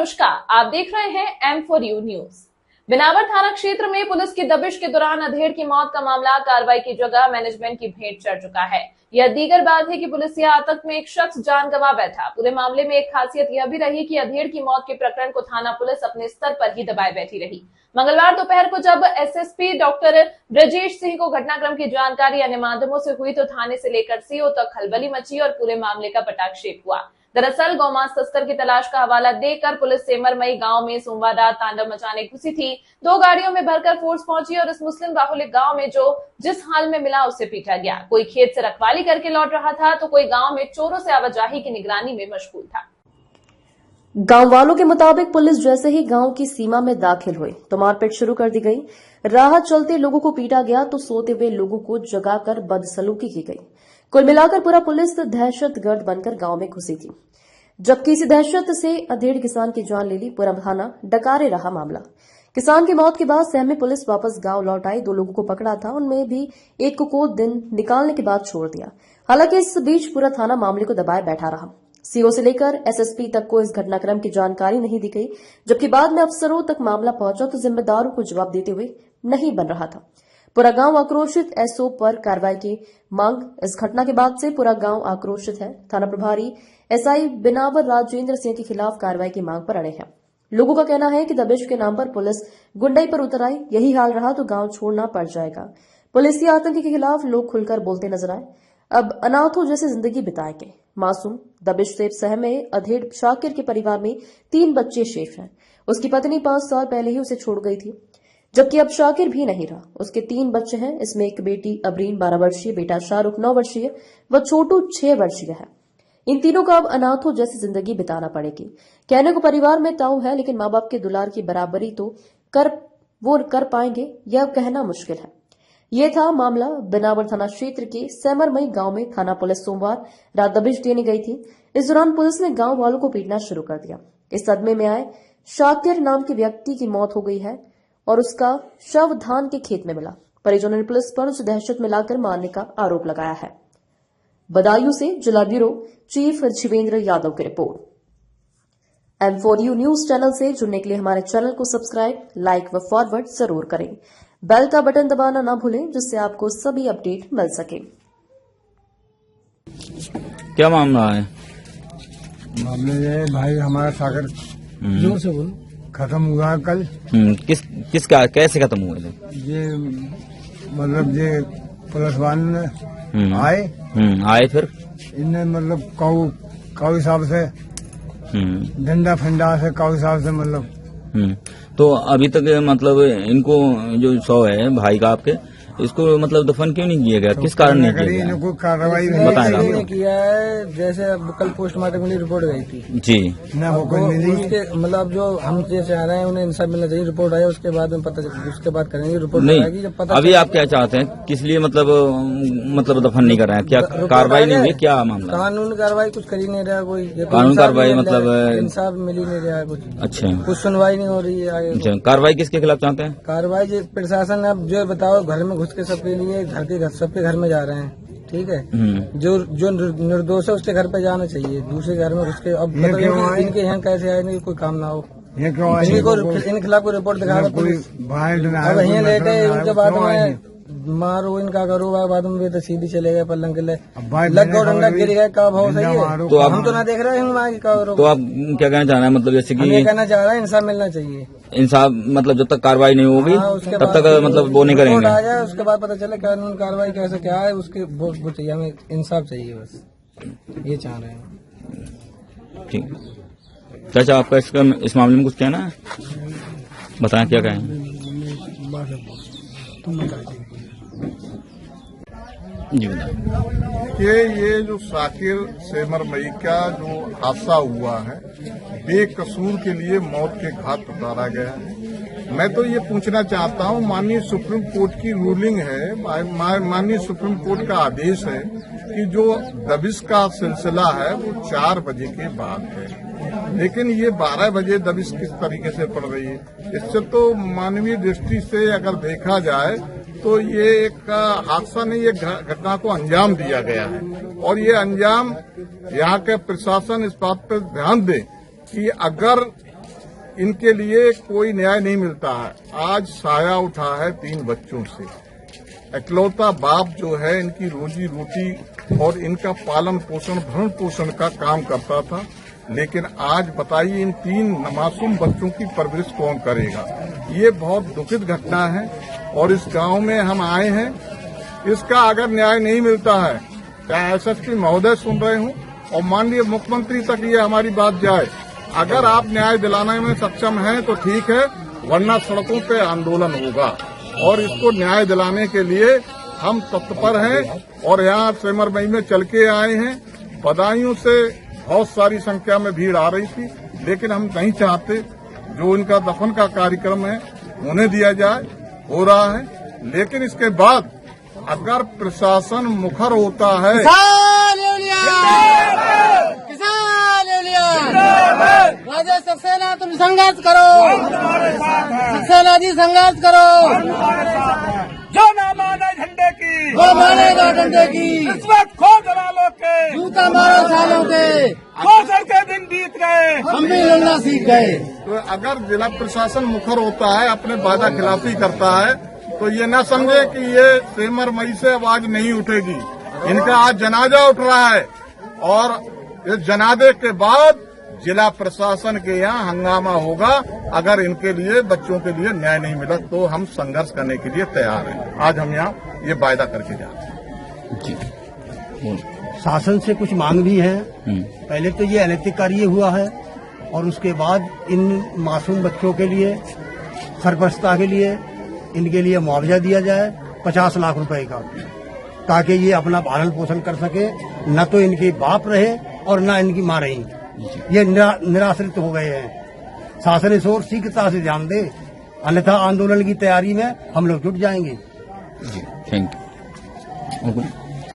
अनुष्का, आप देख रहे हैं M4U न्यूज। बिनावर थाना क्षेत्र में पुलिस की दबिश के दौरान अधेड़ की मौत का मामला कार्रवाई की जगह मैनेजमेंट की भेंट चढ़ चुका है। यह दीगर बात है कि पुलिसिया आतंक में एक शख्स जान गंवा बैठा। पूरे मामले में एक खासियत यह भी रही कि अधेड़ की मौत के प्रकरण को थाना पुलिस अपने स्तर पर ही दबाए बैठी रही। मंगलवार दोपहर को जब एसएसपी डॉक्टर ब्रजेश सिंह को घटनाक्रम की जानकारी अन्य माध्यमों से हुई तो थाने से लेकर सीओ तक खलबली मची और पूरे मामले का पटाक्षेप हुआ। दरअसल गौमांस तस्कर की तलाश का हवाला देकर पुलिस सेमरमई गांव में सोमवार रात तांडव मचाने घुसी थी। 2 गाड़ियों में भरकर फोर्स पहुंची और इस मुस्लिम बाहुल्य गांव में जो जिस हाल में मिला उसे पीटा गया। कोई खेत से रखवाली करके लौट रहा था तो कोई गांव में चोरों से आवाजाही की निगरानी में मशगूल था। गांव वालों के मुताबिक पुलिस जैसे ही गांव की सीमा में दाखिल हुई तो मारपीट शुरू कर दी गई। राह चलते लोगों को पीटा गया तो सोते हुए लोगों को जगाकर बदसलूकी की गई। कुल मिलाकर पूरा पुलिस दहशतगर्द बनकर गांव में घुसी थी, जबकि इसी दहशत से अधेड़ किसान की जान ले ली। पूरा थाना डकारे रहा मामला। किसान की मौत के बाद सहमी पुलिस वापस गांव लौट आई। 2 लोगों को पकड़ा था, उनमें भी एक को दिन निकालने के बाद छोड़ दिया। हालांकि इस बीच पूरा थाना मामले को दबाए बैठा रहा। सीओ से लेकर एसएसपी तक को इस घटनाक्रम की जानकारी नहीं दी गई, जबकि बाद में अफसरों तक मामला पहुंचा तो जिम्मेदारों को जवाब देते हुए नहीं बन रहा था। पूरा गांव आक्रोशित, एसओ पर कार्रवाई की मांग। इस घटना के बाद से पूरा गांव आक्रोशित है। थाना प्रभारी एसआई बिनावर राजेंद्र सिंह के खिलाफ कार्रवाई की मांग पर अड़े हैं। लोगों का कहना है कि दबिश के नाम पर पुलिस गुंडाई पर उतर आई। यही हाल रहा तो गांव छोड़ना पड़ जाएगा। पुलिस या आतंकी के खिलाफ लोग खुलकर बोलते नजर आए। अब अनाथों जैसे जिंदगी बिताएंगे। मासूम दबिश से सहमे अधेड़ शाकिर के परिवार में 3 बच्चे शेष हैं। उसकी पत्नी 5 साल पहले ही उसे छोड़ गई थी, जबकि अब शाकिर भी नहीं रहा। उसके 3 बच्चे हैं। इसमें एक बेटी अबरीन 12 वर्षीय, बेटा शाहरुख 9 वर्षीय व छोटू 6 वर्षीय है। इन तीनों को अब अनाथों जैसी जिंदगी बिताना पड़ेगी। कहने को परिवार में ताऊ है, लेकिन माँ बाप के दुलार की बराबरी तो कर पाएंगे, यह कहना मुश्किल है। ये था मामला बिनावर थाना क्षेत्र के सेमरमई गांव में। थाना पुलिस सोमवार रात दबिश देने गई थी। इस दौरान पुलिस ने गांव वालों को पीटना शुरू कर दिया। इस सदमे में आए शाकिर नाम के व्यक्ति की मौत हो गई है और उसका शव धान के खेत में मिला। परिजनों ने पुलिस पर उसे दहशत में लाकर मारने का आरोप लगाया है। बदायूं से जिला ब्यूरो चीफ शिवेंद्र यादव की रिपोर्ट। M4U न्यूज चैनल से जुड़ने के लिए हमारे चैनल को सब्सक्राइब, लाइक व फॉरवर्ड जरूर करें। बेल का बटन दबाना ना भूलें, जिससे आपको सभी अपडेट मिल सके। क्या मामला है? मामले ये भाई हमारा सागर जोर से बोल खत्म हुआ कल। किसका कैसे खत्म हुआ? ये मतलब ये पुलिस वाले आए फिर इनने मतलब काऊ हिसाब से डंडा फंडा से काऊ हिसाब से मतलब तो अभी तक मतलब इनको जो शव है भाई का आपके, इसको मतलब दफन क्यों नहीं किया गया? किस कारण नहीं किया गया? इनको कार्रवाई बताएं। किया है जैसे अब कल पोस्टमार्टम के लिए रिपोर्ट गई थी जी ना, वो कोई मिली। मतलब जो हम जैसे आ रहे हैं उन्हें इंसाफ मिलना चाहिए। रिपोर्ट आया उसके बाद में पता, उसके बाद करेंगे रिपोर्ट नहीं। जब पता अभी आप क्या चाहते हैं? किस लिए मतलब दफन नहीं कर रहे हैं? क्या कार्रवाई नहीं हुई? क्या मामला? कानून कार्रवाई कुछ कर ही नहीं रहा कोई। कानून कार्रवाई मतलब इंसाफ मिल ही नहीं रहा है कुछ। अच्छा, कुछ सुनवाई नहीं हो रही है आगे। कार्रवाई किसके खिलाफ चाहते हैं? कार्रवाई प्रशासन अब जो बताओ घर में घुस के सबके लिए सबके घर में जा रहे हैं, ठीक है। जो निर्दोष है उसके घर पे जाना चाहिए, दूसरे घर में घुस के। अब इनके यहाँ कैसे आए, कोई काम ना हो। ये क्यों इन खिलाफ कोई रिपोर्ट दिखा अब यहीं लेके उनके बाद में मारो, इनका करो, बाद में तो सीधी चले गए पलंग के लिए लग गो डंडा गिर गए। का भाव सही है तो हम तो ना देख रहे हैं। तो आप क्या कहना चाह रहे हैं? मतलब जैसे कि ये कहना चाह रहा है इंसाफ मिलना चाहिए। इंसाफ मतलब जब तक कार्रवाई नहीं होगी तब तक मतलब वो नहीं करेंगे। आ जाए उसके बाद पता चले कानून कार्रवाई कैसे क्या है, उसके वो चाहिए। हमें इंसाफ चाहिए, बस ये चाह रहे हैं। ठीक। चाचा आपका इस मामले में कुछ कहना है? बताएं क्या कहें। जी ये जो शाकिर सेमरमई का जो हादसा हुआ है, बेकसूर के लिए मौत के घाट उतारा गया है। मैं तो ये पूछना चाहता हूँ, माननीय सुप्रीम कोर्ट की रूलिंग है, माननीय सुप्रीम कोर्ट का आदेश है कि जो दबिश का सिलसिला है वो 4 बजे के बाद है, लेकिन ये 12 बजे दबिश किस तरीके से पड़ रही है? इससे तो मानवीय दृष्टि से अगर देखा जाए तो ये एक हादसा नहीं, ये घटना को अंजाम दिया गया है। और ये अंजाम यहाँ के प्रशासन इस बात पर ध्यान दे कि अगर इनके लिए कोई न्याय नहीं मिलता है। आज साया उठा है 3 बच्चों से। इकलौता बाप जो है इनकी रोजी रोटी और इनका पालन पोषण भरण पोषण का काम करता था, लेकिन आज बताइए इन 3 मासूम बच्चों की परवरिश कौन करेगा। ये बहुत दुखद घटना है और इस गांव में हम आए हैं। इसका अगर न्याय नहीं मिलता है, चाहे एसएसपी महोदय सुन रहे हों और माननीय मुख्यमंत्री तक ये हमारी बात जाए, अगर आप न्याय दिलाने में सक्षम हैं तो ठीक है, वरना सड़कों पे आंदोलन होगा और इसको न्याय दिलाने के लिए हम तत्पर हैं। और यहाँ सेमरमई में चल के आए हैं। बदायूं से बहुत सारी संख्या में भीड़ आ रही थी, लेकिन हम नहीं चाहते जो इनका दफन का कार्यक्रम है उन्हें दिया जाए, हो रहा है। लेकिन इसके बाद अगर प्रशासन मुखर होता है, राजा सक्सेना तुम संघर्ष करो, सक्सेना जी संघर्ष करो, जो ना माने झंडे की वो मानेगा डंडे की, रिश्वत खो दलालों के जूता मारो सालों के, शोषण के दिन बीत गए, हम भी लड़ना सीख गए। तो अगर जिला प्रशासन मुखर होता है, अपने वादा खिलाफी करता है, तो ये न समझे कि ये सेमरमई से आवाज नहीं उठेगी। इनका आज जनाजा उठ रहा है और इस जनाजे के बाद जिला प्रशासन के यहाँ हंगामा होगा। अगर इनके लिए बच्चों के लिए न्याय नहीं मिला तो हम संघर्ष करने के लिए तैयार हैं। आज हम यहाँ ये वायदा करके जा रहे हैं। शासन से कुछ मांग भी है। पहले तो ये अनैतिक कार्य हुआ है और उसके बाद इन मासूम बच्चों के लिए सरपरस्ती के लिए इनके लिए मुआवजा दिया जाए 50 लाख रुपए का, ताकि ये अपना पालन पोषण कर सके। न तो इनके बाप रहे और न इनकी माँ रही, ये निराश्रित हो गए हैं। शासन इस ओर शीघ्रता से ध्यान दे, अन्यथा आंदोलन की तैयारी में हम लोग जुट जाएंगे। Thank you.